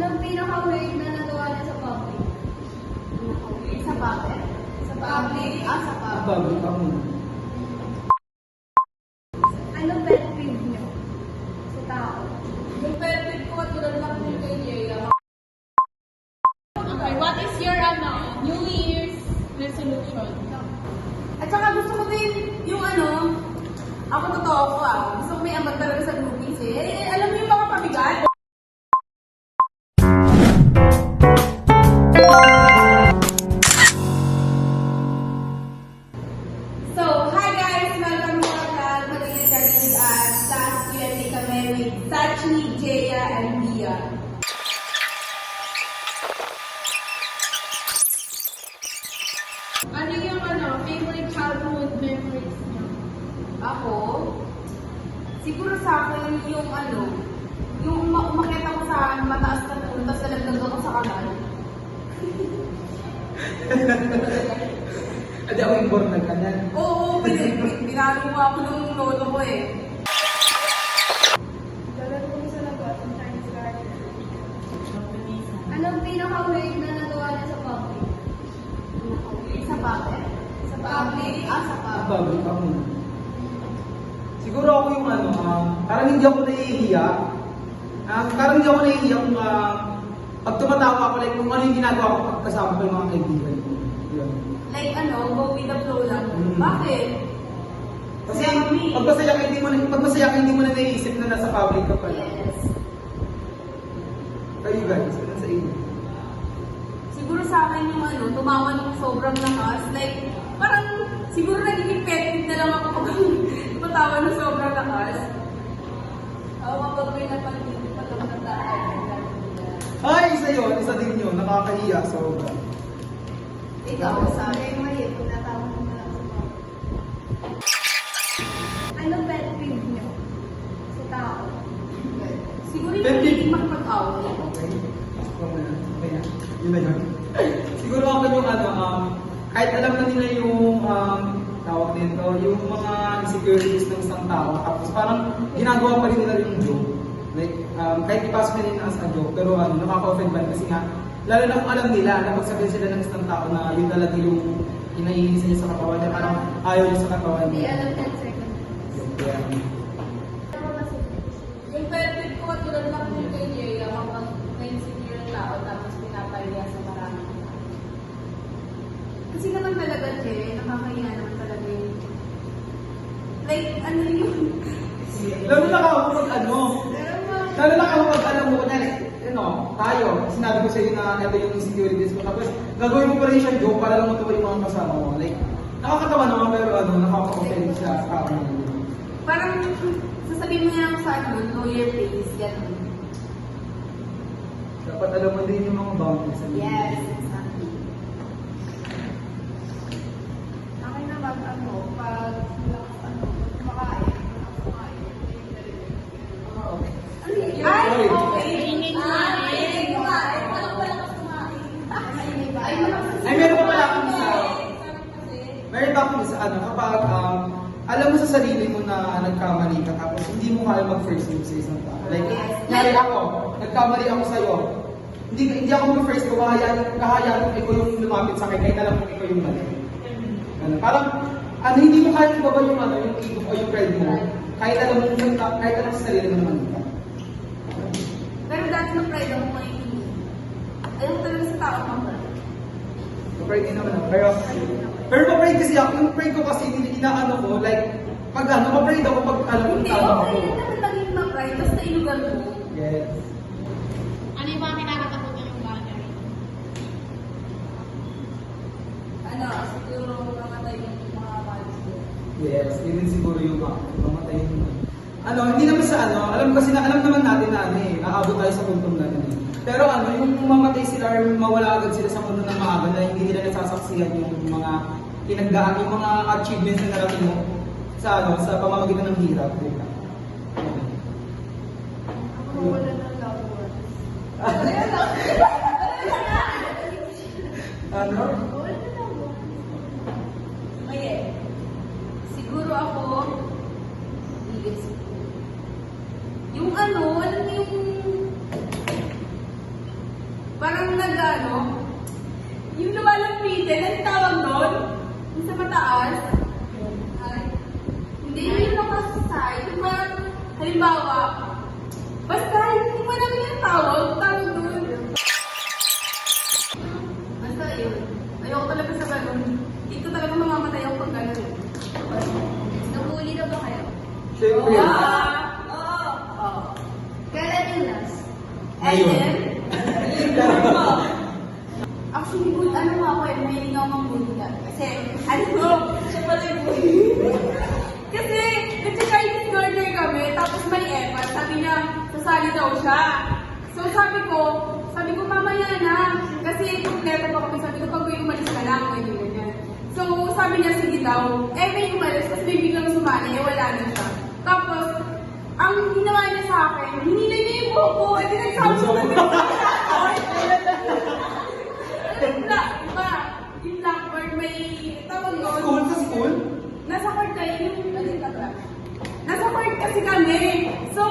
Anong pinaka-weird na nagawa niya sa public? Sa bakit? Sa public? Sa public. Public ako. Anong pet peeve niyo sa tao? Yung pwede ko, tulad lang yung kay Leia. Okay, what is your New Year's resolution? At saka gusto ko din yung ako totoo ko gusto ko may ambag talaga sa groupies alam mo yung mga pabigat? So, hi guys! Welcome to our vlog. Magiging starting with us. Last Q&A kami with Sachi, Jaya, and Mia. Ano yung favorite childhood memories niyo? Ako? Siguro sa akin yung yung umakyat ako sa mataas na pool, tapos nalagdag ako sa kanal. Adi ako yung born ng kanal. Oo, pinalo mo ako ng lolo ko Dalan ko sa labas, ang Times Garden. Anong pinaka-weird na nagawa niya sa public? Sa bakit? Sa public? Sa public. Public ako. Siguro ako yung parang hindi ako nahihiya. Parang hindi ako nahihiya kung pag tumatawa ako, like kung ano yung ginagawa ko pag kasama ko yung mga kaibigan ko. Yun. Like go with the flow lang. Bakit? Kasi pag masaya ka, hindi mo na naiisip na nasa public ka pala. Yes. Kayo guys, ano sa inyo? Siguro sa akin yung tumawa ng sobrang lakas. Like, parang siguro nagiging petty na lang ako pag tumatawa ng sobrang lakas. Kapag may napagiging pagkamatandaan. Ay, isa yun. Isa din yun. Nakakahiya. Sobra. Ikaw, sa akin. Maliit, kung natawa mo na lang sa public. Anong pet peeve niyo sa tao? Siguro yung Pet peeve. hindi makapag-away. Okay. Okay na. Yun na yun. Siguro ako yung kahit alam na nila yung tawag nito, yung mga insecurities ng isang tao, tapos parang ginagawa pa rin nila yung joke. Like, kahit ipasok na nila as a joke, pero nakaka-offend ba? Kasi nga, lalo na kung alam nila na pag sabihin sila ng isang tao na yun talaga yung inaiinisan niya sa katawan niya, parang ayaw niya sa katawan Hindi niya. alam 10 seconds. Kaya, Yung pwede ko, tulad lang yung kay Leia, kapag na-insecure ang tao, tapos pinapahiya sa marami. Kasi naman talaga, Che, nakakahiya naman talaga yun. Like, yun? lalo na ako pag alam mo, kunyari, tayo, sinabi ko sa iyo na ito yung insecurities mo, tapos gagawin mo pa rin siya joke para lang matuwa yung mga kasama mo. Like, nakakatawa naman pero nakaka-offend siya sa tao na yun. Parang, sasabihin mo lang sa know your place, yan. Dapat alam mo din yung mga boundaries sa Yes, exactly. Akin naman, pag kumakain, Ay, okay. Ay, meron pa pala akong isa. Meron pa akong isa, kapag alam mo sa sarili mo na nagkamali ka, tapos hindi mo kaya mag-first move sa isang tao. Like, nangyari ako, nagkamali ako sa'yo. Hindi ako mag-first ko, kahayanin ko yung lumapit sa akin, kahit alam ko ikaw yung mali. Parang, hindi mo kaya ibaba yung yung ego o yung pride mo, kahit alam mo sa sarili mo naman ka. Pero dati ng pride ako ngayon. Ayaw talaga sa tao ng pride. Pride din naman ako. Pero pa-pride kasi ako, yung pride ko kasi inaano ko, like, pag pa-pride ako pag alam ko Hindi, tama ako. okay naman maging ma-pride, basta ilugan mo. Yes. Ano yung mga kinakatakutan yung bagay? Siguro mamatay yung mga malis ko. Yes, yun din siguro yung mamatay yung hindi naman sa alam kasi alam naman natin na naabot tayo sa puntong gano'n. Pero yung mamatay sila or mawala agad sila sa mundo ng maaga na hindi nila nasasaksihan yung mga pinagdaan, yung mga achievements na narating mo sa pamamagitan ng hirap. Diba? wala ng loved ones. Ano? Wala na loved ones. Okay. Siguro ako, yung alam mo yung parang yung lumalampitin, ang tawag doon, yung sa mataas. Ay, hindi, yung nakasasay. Yung parang, halimbawa, basta, hindi mo namin yung tawag doon. Basta yun. Ayoko talaga sa ganun. Dito talaga mamamatay ako pag ganun. Nabully na ba kayo? Siyempre. Oo. Kailan yung last? And Ayun. then, actually, good, may lingaw mang bully ka. Kasi, siya pala yung bully. Kasi, nagka-Chinese order kami, tapos may effort, sabi niya, sasali daw siya. So, sabi ko, mamaya na, kasi kompleto pa kami, sabi ko, pag may umalis ka lang, pwede ganyan. So, sabi niya, sige daw, may umalis, kasi may biglang sumali, wala na siya. Tapos, ang ginawa niya sa akin, hinilay niya yung buhok ko, nagsabi ko na yung blackboard may tawag doon. School sa school? Nasa court kayo yung nasa court kasi kami. So,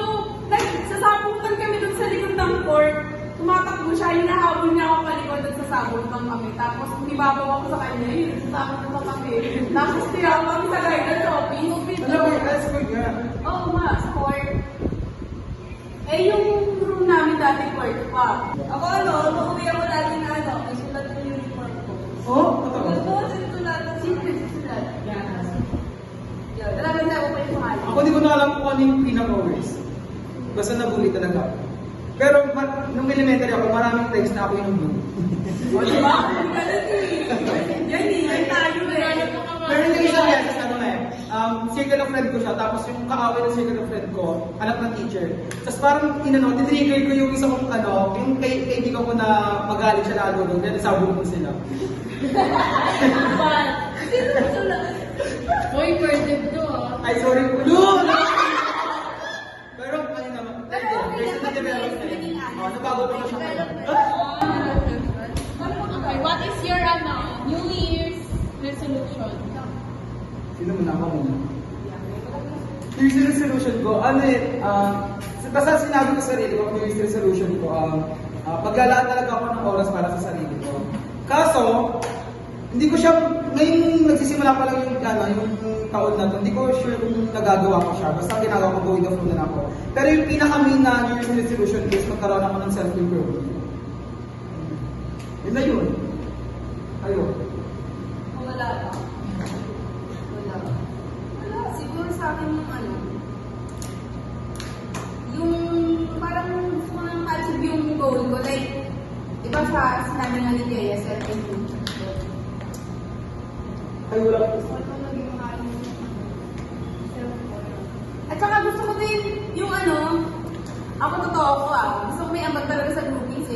sasabutan kami dun sa likod ng court. Tumatakbo siya, hinahabol niya ako palikod dun sa sabutan kami. Tapos, umibabaw ako sa kanya, sasabot na kami. Tapos, tiyawag kami sa guidance office. Alam mo, that's good nga. Oo nga, sa court. Yung room namin dati court pa. Ako uuwi ako lagi na may sulat yung uniform ko. Oh, totoo. Sino nagsusulat? Talagang na ako pa yung pangalan. Ako di ko na alam kung ano yung pinaka-worst. Basta nabully talaga ako. Pero nung elementary ako, maraming times na ako yung nabully. O, diba? Yan tayo Pero yung isang beses, circle of friend ko siya, tapos yung kaaway ng circle of friend ko, anak ng teacher. Tapos parang, titrigger ko yung isa kong yung kaibigan ko na magalit siya na ano doon, dahil sabog ko sila. Uy, birthday to Ay, sorry po. No! Pero, ano naman, Pero okay lang, there's a development. naging ano. Nabago ko na siya. Okay, what is your New Year's resolution? Sino muna ako muna? New Year's resolution ko, basta sinabi ko sa sarili ko, New Year's resolution ko, paglalaan talaga ako ng oras para sa sarili ko. Kaso, hindi ko siya, ngayon nagsisimula pa lang yung taon na to, hindi ko sure kung nagagawa ko siya. Basta ginagawa ko, going the flow na ako. Pero yung pinaka-main na New Year's resolution is magkaroon ako ng self-improvement. Yun na yun. Ayun. Wala pa. Wala. Siguro sa akin yung parang gusto ko nang achieve yung goal ko. Like, iba sa sinabi nga ni Kaya, self-improvement. Ay, wala ko. At saka gusto ko din yung ako totoo ko gusto ko may ambag talaga sa groupies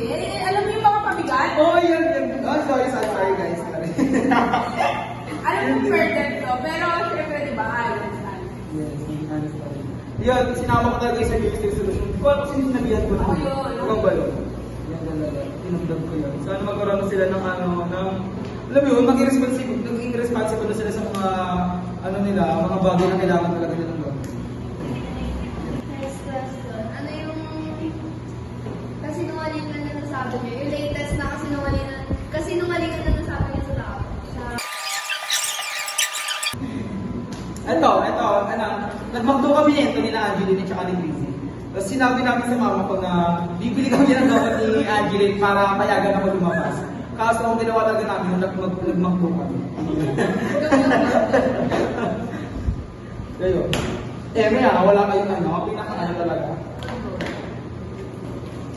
alam mo yung mga pabigat? Oh, yan. Oh, sorry guys. Sorry. Alam mo yung perfect ko, pero syempre diba, understand. Yes, understand. Yan, sinama ko talaga sa New Year's resolution. Hindi ko alam kung sino sinabihan ko. Ako yun. Ikaw ba yun? Yan talaga. Tinamdam ko yun. Sana magkaroon sila ng alam mo yun, maging responsible na sila sa mga bagay na kailangan talaga nilang gawin. Next question. Ano yung kasinungalingan na nasabi niyo? Yung latest na kasinungalingan na nasabi niyo sa tao? Ito, nagmakdo kami nito nila Angeline at saka ni Breezy. Tapos sinabi namin sa mama ko na bibili kami ng gamot ni Angeline para payagan ako lumabas. Kaso ang ginawa talaga namin, nagmakdo kami. Ngayon. Wala kayong pinaka-ano talaga.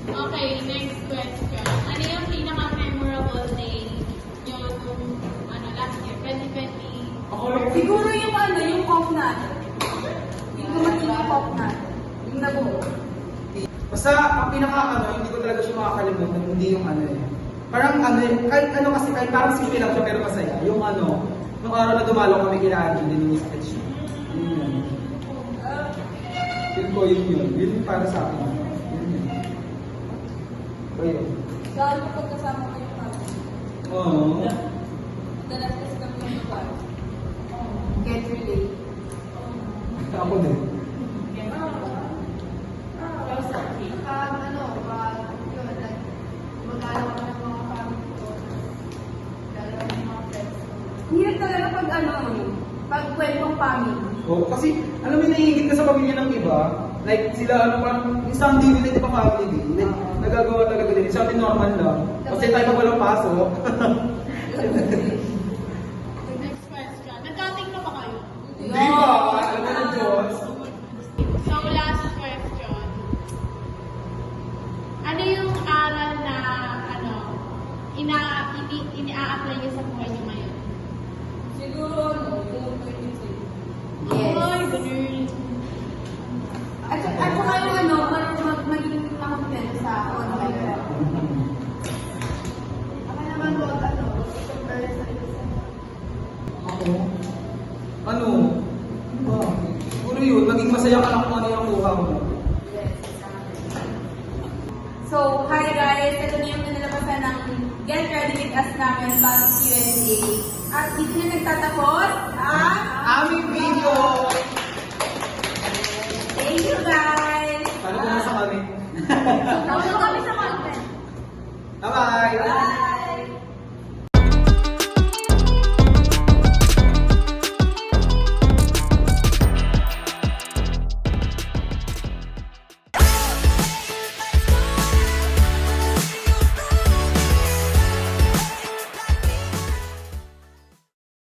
Okay, next question. Ano yung pinaka-memorable day yung last year, 2020? Siguro yung pop natin. Yung dumating yung pop natin. Yung nabuo. Basta ang hindi ko talaga siya makakalimutan, hindi yung Parang kahit parang simple lang siya pero masaya. Yung nung araw na dumalo kami kila Angeline yung sketch. Yun. Yun para sa akin. Yun. Ayun. Dahil ko pagkasama ko yung pop. Oo. Dalas kasi kami yung pop. Get relate. Ako din. Magkano talaga pag kwentong family. Oh, kasi, alam mo, naiingit ka sa pamilya ng iba. Like, sila, ano pa, yung Sunday nila, di ba family? Like, nagagawa talaga din. Sa atin normal lang. Kasi tayo pag walang pasok. Next question. Nagkating na ba kayo? Di ba? Alam mo ng Diyos. So, last question. Ano yung aral na, ina-apply niyo sa buhay niyo ngayon? Siguro, yung 23. Ay, ganun. At saka maging makontento sa ano kayo. Ako naman po, compare sa isa. Ako? Ano? Siguro yun, maging masaya ka lang kung ano yung kuha mo. So, hi guys! Ito na yung nalabasan ng Get Ready With Us namin pang Q&A. At dito na nagtatapos ang Aming video!